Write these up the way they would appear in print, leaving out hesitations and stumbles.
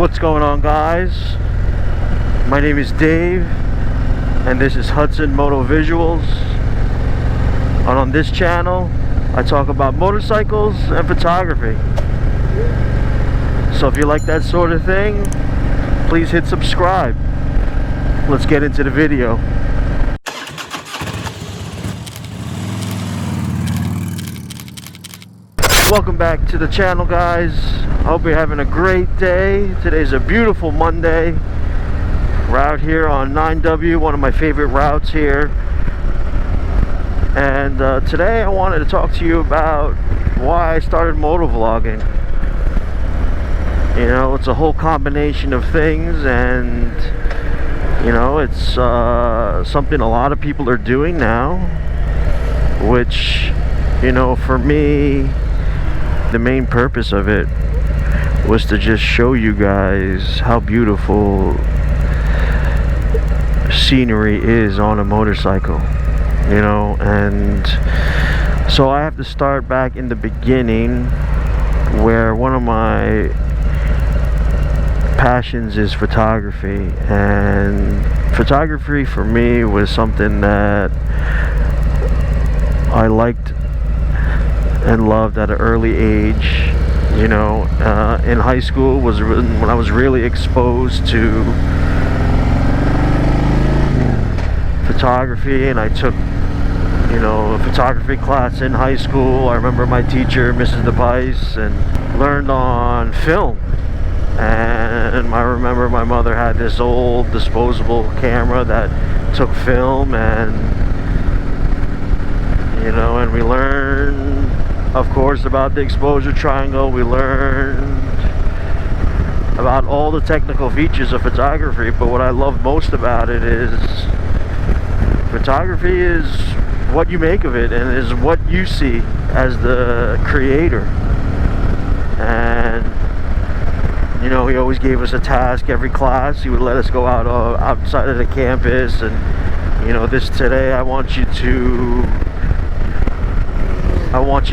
What's going on, guys? My name is Dave and this is Hudson Motovisuals, and on this channel I talk about motorcycles and photography. So if you like that sort of thing, please hit subscribe. Let's get into the video. Welcome back to the channel, guys. I hope you're having a great day. Today's a beautiful Monday. We're out here on 9W, one of my favorite routes here. And today I wanted to talk to you about why I started motovlogging. You know, it's a whole combination of things, and you know, it's something a lot of people are doing now, which, you know, for me, the main purpose of it was to just show you guys how beautiful scenery is on a motorcycle, you know. And so I have to start back in the beginning, where one of my passions is photography, and photography for me was something that I liked and loved at an early age. You know, in high school was when I was really exposed to photography, and I took, you know, a photography class in high school. I remember my teacher, Mrs. DeVice, and learned on film. And I remember my mother had this old disposable camera that took film, and you know, and we learned, of course, about the exposure triangle. We learned about all the technical features of photography, but what I love most about it is photography is what you make of it, and is what you see as the creator. And you know, he always gave us a task every class. He would let us go out outside of the campus, and you know, today I want you to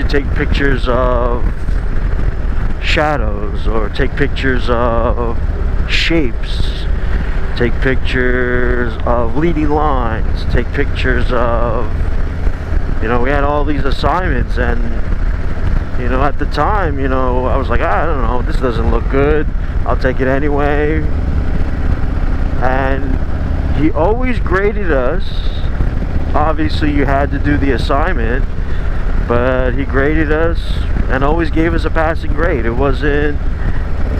take pictures of shadows, or take pictures of shapes, take pictures of leading lines, take pictures of, you know, we had all these assignments. And you know, at the time, you know, I was like, I don't know, this doesn't look good, I'll take it anyway. And he always graded us. Obviously you had to do the assignment, but he graded us and always gave us a passing grade. It wasn't,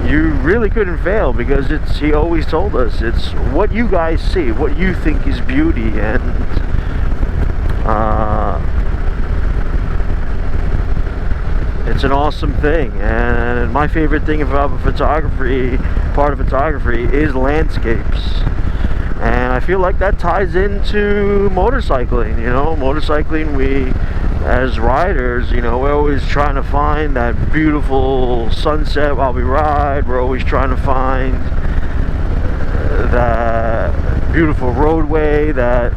you really couldn't fail, because he always told us, it's what you guys see, what you think is beauty. And it's an awesome thing. And my favorite thing about part of photography is landscapes. And I feel like that ties into motorcycling. You know, motorcycling, we as riders, you know, we're always trying to find that beautiful sunset while we ride. We're always trying to find that beautiful roadway that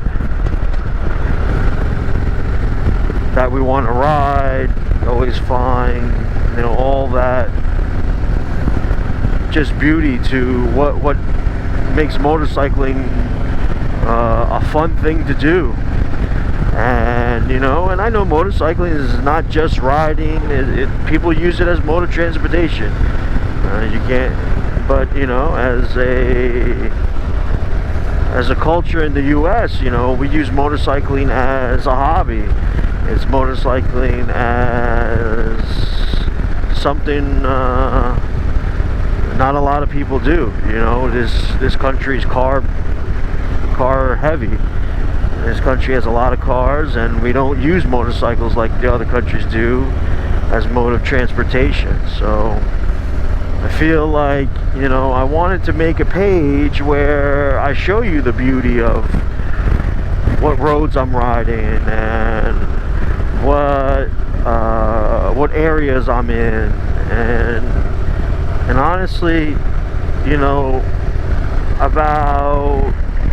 we want to ride. Always find, you know, all that just beauty to what makes motorcycling a fun thing to do. And you know, and I know motorcycling is not just riding. People use it as motor transportation. You can't, but you know, as a culture in the US, you know, we use motorcycling as a hobby. It's motorcycling as something not a lot of people do. You know, this country's car heavy. This country has a lot of cars, and we don't use motorcycles like the other countries do as mode of transportation. So I feel like, you know, I wanted to make a page where I show you the beauty of what roads I'm riding, and what areas I'm in. And honestly, you know,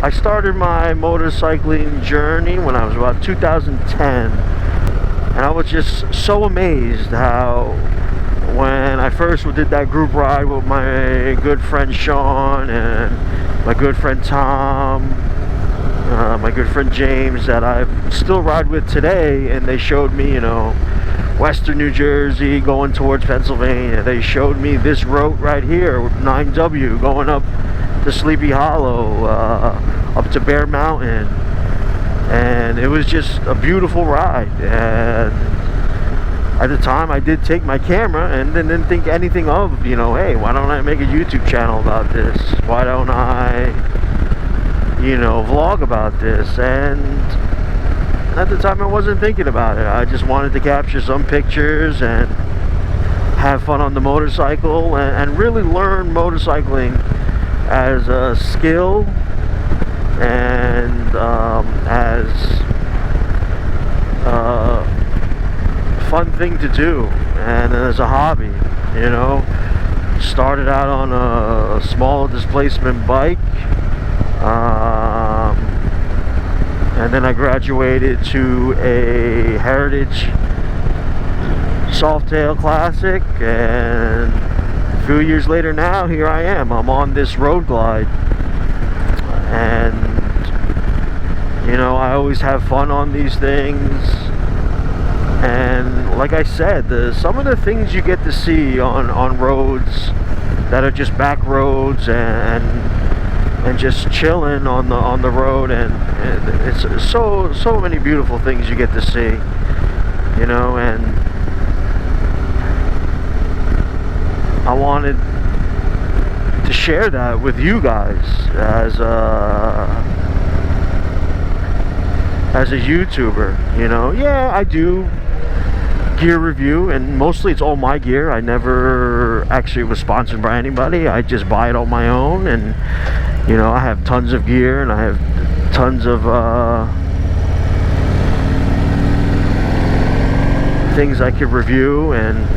I started my motorcycling journey when I was about 2010, and I was just so amazed how when I first did that group ride with my good friend Sean and my good friend Tom, my good friend James, that I still ride with today, and they showed me, you know, western New Jersey going towards Pennsylvania. They showed me this road right here, 9W, going up to Sleepy Hollow, up to Bear Mountain, and it was just a beautiful ride. And at the time I did take my camera and then didn't think anything of, you know, hey, why don't I make a YouTube channel about this? Why don't I, you know, vlog about this? And at the time I wasn't thinking about it. I just wanted to capture some pictures and have fun on the motorcycle, and really learn motorcycling as a skill and as a fun thing to do, and as a hobby, you know. Started out on a small displacement bike, and then I graduated to a Heritage Softail Classic, and a few years later now, here I am. I'm on this road glide, and you know, I always have fun on these things. And like I said, some of the things you get to see on roads that are just back roads and just chilling on the road, and it's so many beautiful things you get to see, you know. And I wanted to share that with you guys as a YouTuber, you know. Yeah, I do gear review, and mostly it's all my gear. I never actually was sponsored by anybody. I just buy it on my own, and you know, I have tons of gear, and I have tons of things I could review, and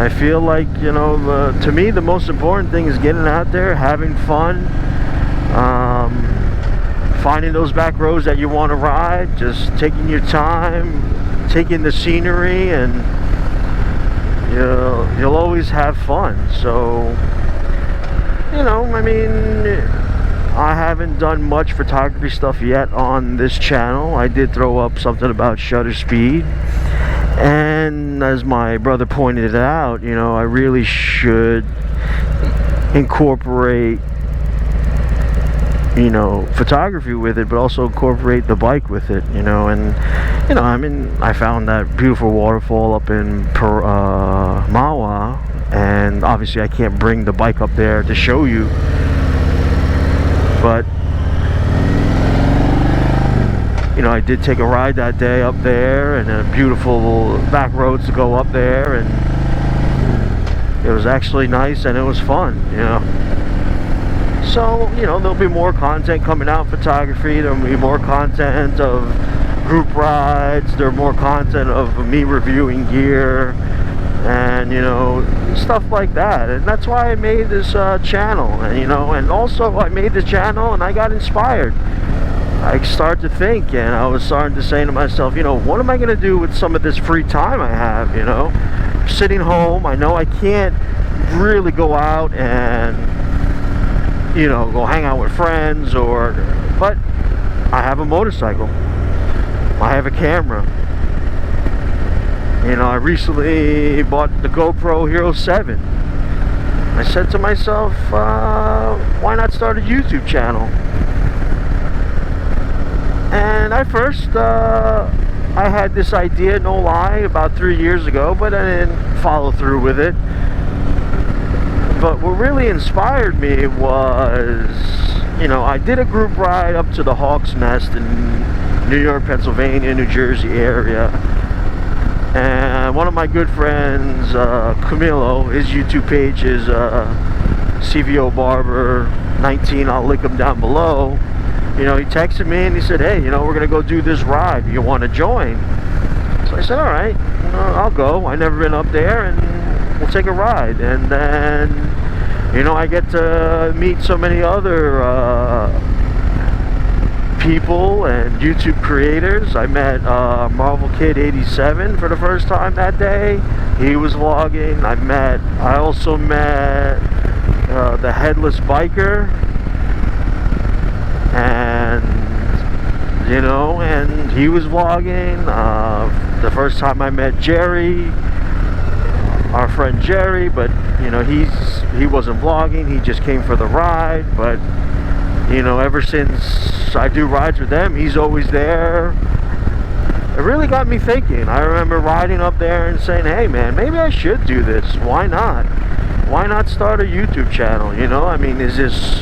I feel like, you know, to me the most important thing is getting out there, having fun, finding those back roads that you want to ride, just taking your time, taking the scenery, and you'll always have fun. So, you know, I mean, I haven't done much photography stuff yet on this channel. I did throw up something about shutter speed, and as my brother pointed out, you know, I really should incorporate, you know, photography with it, but also incorporate the bike with it, you know. And you know, I mean, I found that beautiful waterfall up in Mawa, and obviously I can't bring the bike up there to show you, but you know, I did take a ride that day up there, and beautiful back roads to go up there, and it was actually nice, and it was fun, you know. So, you know, there'll be more content coming out, photography. There'll be more content of group rides. There'll be more content of me reviewing gear, and, you know, stuff like that. And that's why I made this channel. And, you know, and also I made this channel and I got inspired. I started to think, and I was starting to say to myself, you know, what am I going to do with some of this free time I have, you know? Sitting home, I know I can't really go out and, you know, go hang out with friends, but I have a motorcycle, I have a camera. You know, I recently bought the GoPro Hero 7. I said to myself, why not start a YouTube channel? And at first, I had this idea, no lie, about 3 years ago, but I didn't follow through with it. But what really inspired me was, you know, I did a group ride up to the Hawk's Nest in New York, Pennsylvania, New Jersey area. And one of my good friends, Camilo, his YouTube page is CVO Barber 19. I'll link him down below. You know, he texted me and he said, hey, you know, we're going to go do this ride. You want to join? So I said, all right, I'll go. I've never been up there, and we'll take a ride. And then, you know, I get to meet so many other people and YouTube creators. I met Marvel Kid 87 for the first time that day. he was vlogging. I also met the Headless Biker, and you know, and he was vlogging. The first time I met Jerry, our friend Jerry, but you know, he wasn't vlogging, he just came for the ride. But you know, ever since I do rides with them, he's always there. It really got me thinking. I remember riding up there and saying, hey man, maybe I should do this. Why not? Why not start a YouTube channel? You know, I mean, is this...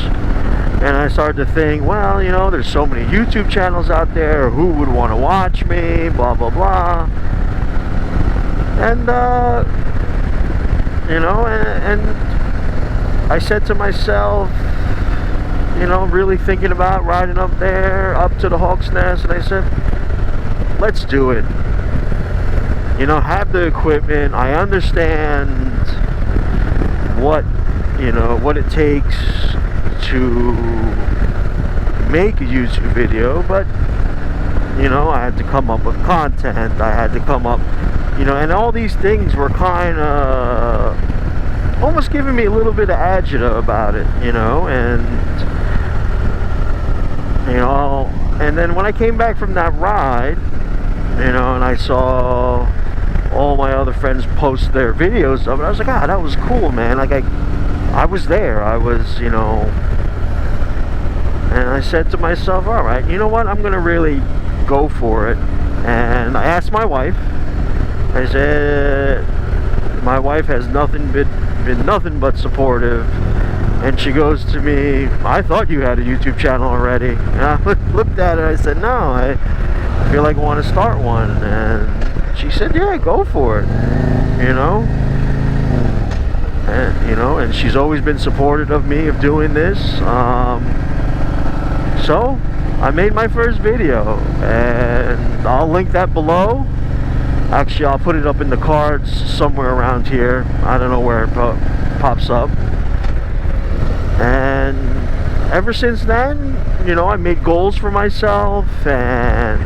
And I started to think, well, you know, there's so many YouTube channels out there. Who would want to watch me? Blah, blah, blah. And, you know, and I said to myself, you know, really thinking about riding up there, up to the Hawk's Nest, and I said, let's do it. You know, have the equipment. I understand what, you know, what it takes to make a YouTube video, but you know, I had to come up with content. I had to come up, you know, and all these things were kind of almost giving me a little bit of agita about it, you know, and you know, and then when I came back from that ride, you know, and I saw all my other friends post their videos of it, I was like, ah, that was cool, man. Like I was there. I was, you know, and I said to myself, all right, you know what? I'm going to really go for it. And I asked my wife. I said, my wife has been nothing but supportive. And she goes to me, I thought you had a YouTube channel already. And I looked at her, I said, no, I feel like I want to start one. And she said, yeah, go for it, you know. And, you know, and she's always been supportive of me of doing this. So I made my first video, and I'll link that below. Actually, I'll put it up in the cards somewhere around here. I don't know where it pops up. And ever since then, you know, I made goals for myself, and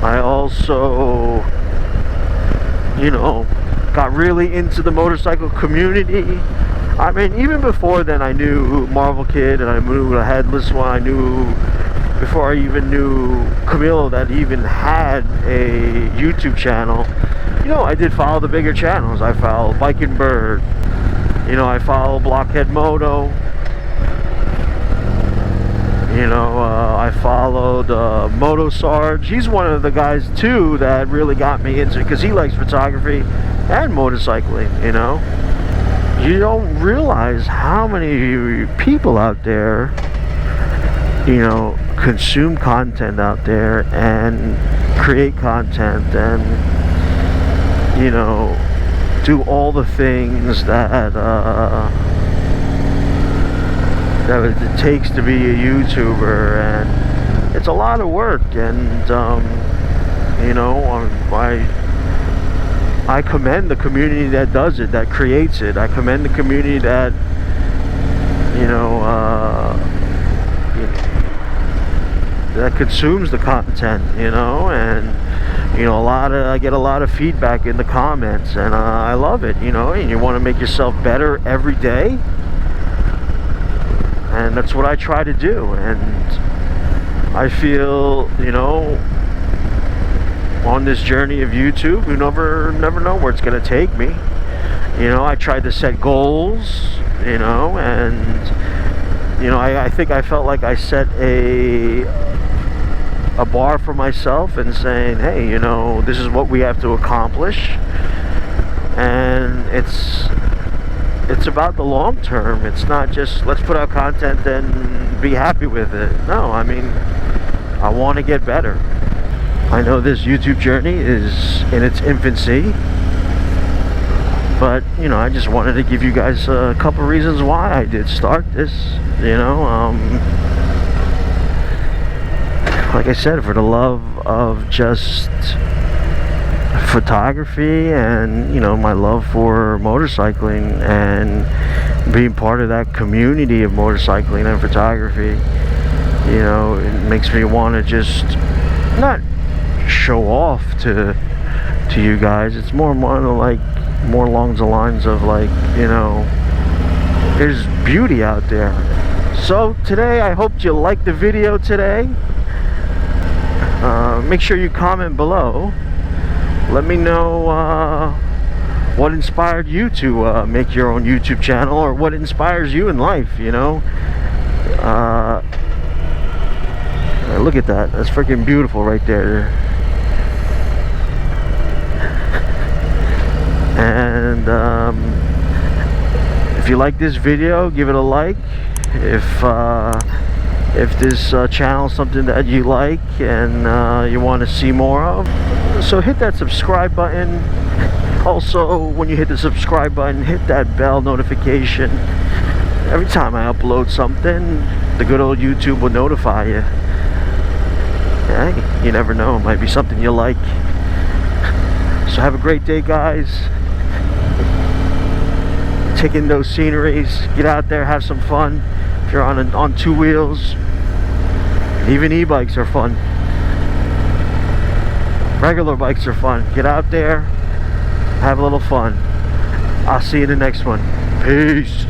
I also, you know, got really into the motorcycle community. I mean, even before then, I knew Marvel Kid, and I knew the Headless one. I knew, before I even knew Camilo, that even had a YouTube channel. You know, I did follow the bigger channels. I followed Bike and Bird. You know, I follow Blockhead Moto. You know, I followed Moto Sarge. He's one of the guys too that really got me into it, because he likes photography and motorcycling. You know, you don't realize how many people out there, you know, consume content out there and create content, and you know, do all the things that that it takes to be a YouTuber. And it's a lot of work, and you know, I commend the community that does it, that creates it. I commend the community that, you know, that consumes the content, you know. And you know, I get a lot of feedback in the comments, and I love it, you know. And you want to make yourself better every day, and that's what I try to do. And I feel, you know, on this journey of YouTube, you never know where it's going to take me. You know, I tried to set goals, you know, and you know, I think I felt like I set a bar for myself, and saying, hey, you know, this is what we have to accomplish. And it's about the long term. It's not just let's put out content and be happy with it. No, I mean, I want to get better. I know this YouTube journey is in its infancy, but you know, I just wanted to give you guys a couple reasons why I did start this. You know, like I said, for the love of just photography, and you know, my love for motorcycling and being part of that community of motorcycling and photography. You know, it makes me want to just not show off to you guys. It's more like more along the lines of like, you know, there's beauty out there. So today, I hope you liked the video today. Make sure you comment below. Let me know what inspired you to make your own YouTube channel, or what inspires you in life, you know. Look at that. That's freaking beautiful right there. And if you like this video, give it a like. If this channel is something that you like and you want to see more of, so hit that subscribe button. Also, when you hit the subscribe button, hit that bell notification. Every time I upload something, the good old YouTube will notify you. Hey, you never know, it might be something you like. So have a great day, guys. Take in those sceneries, get out there, have some fun. If you're on two wheels, even e-bikes are fun. Regular bikes are fun. Get out there, have a little fun. I'll see you in the next one. Peace.